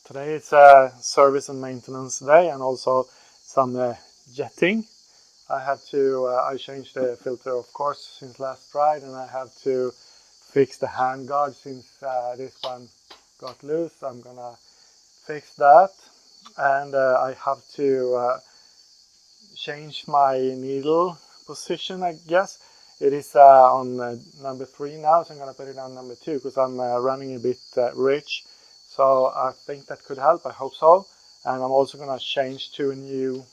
Today it's a service and maintenance day and also some jetting. I changed the filter, of course, since last ride, and I have to fix the handguard since this one got loose. I'm gonna fix that, and I have to change my needle position, I guess. It is on number 3 now, so I'm gonna put it on number 2 because I'm running a bit rich. So I think that could help, I hope so. And I'm also gonna change to a new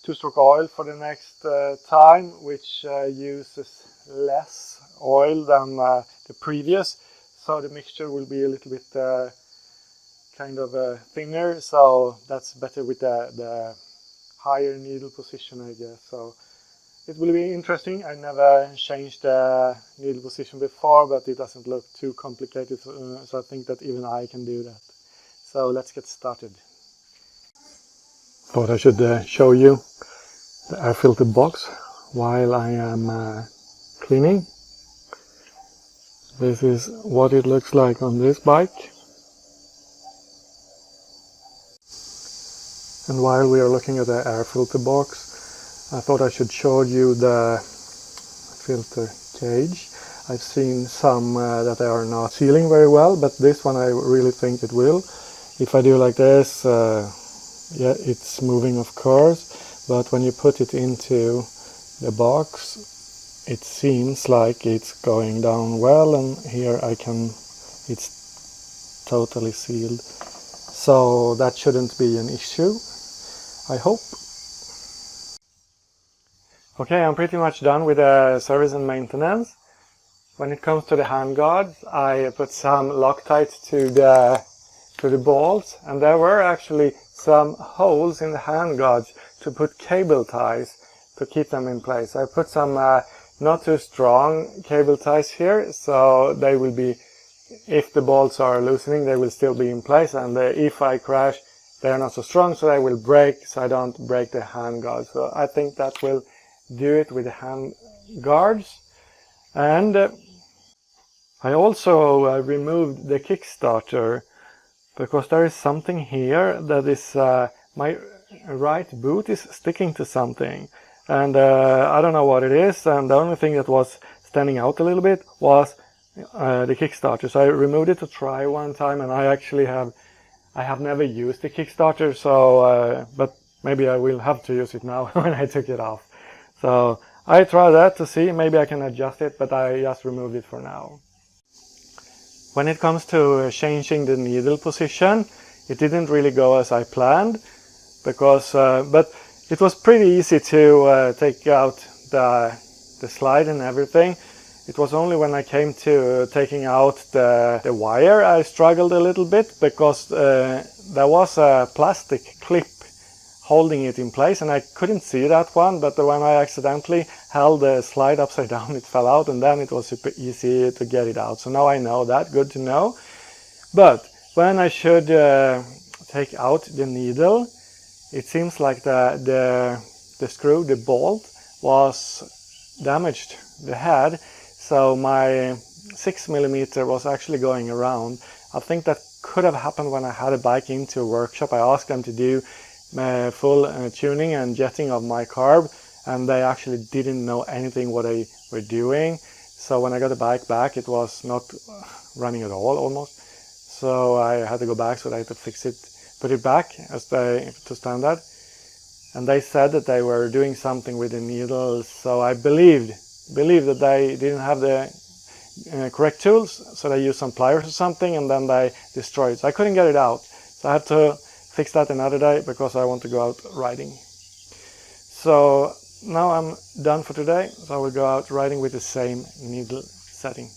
2-stroke oil for the next time, which uses less oil than the previous. So the mixture will be a little bit kind of thinner, so that's better with the higher needle position, I guess. So it will be interesting. I never changed the needle position before, but it doesn't look too complicated, so I think that even I can do that. So let's get started. Thought I should show you the air filter box while I am cleaning. This is what it looks like on this bike. And while we are looking at the air filter box, I thought I should show you the filter cage. I've seen some that they are not sealing very well, but this one I really think it will. If I do like this, yeah, it's moving, of course, but when you put it into the box, it seems like it's going down well, and here it's totally sealed. So that shouldn't be an issue, I hope. Okay, I'm pretty much done with the service and maintenance. When it comes to the handguards, I put some Loctite to the balls, and there were actually some holes in the handguards to put cable ties to keep them in place. I put some not too strong cable ties here, so they will be, if the bolts are loosening, they will still be in place, and if I crash, they are not so strong, so they will break, so I don't break the handguard. So I think that will do it with the hand guards. And I also removed the Kickstarter because there is something here that is my right boot is sticking to something, and I don't know what it is, and the only thing that was standing out a little bit was the Kickstarter. So I removed it to try one time, and I have never used the Kickstarter, so but maybe I will have to use it now when I took it off. So I try that to see, maybe I can adjust it, but I just removed it for now. When it comes to changing the needle position, it didn't really go as I planned, because but it was pretty easy to take out the slide and everything. It was only when I came to taking out the wire I struggled a little bit, because there was a plastic clip holding it in place, and I couldn't see that one, but when I accidentally held the slide upside down, it fell out, and then it was super easy to get it out. So now I know that, good to know. But when I should take out the needle, it seems like the screw, the bolt, was damaged, the head, so my 6mm was actually going around. I think that could have happened when I had a bike into a workshop. I asked them to do full tuning and jetting of my carb, and they actually didn't know anything what they were doing. So when I got the bike back, it was not running at all, almost. So I had to go back, so I had to fix it, put it back to standard. And they said that they were doing something with the needles, so I believed that they didn't have the correct tools, so they used some pliers or something, and then they destroyed it. So I couldn't get it out, so I had to fix that another day because I want to go out riding. So now I'm done for today, so I will go out riding with the same needle setting.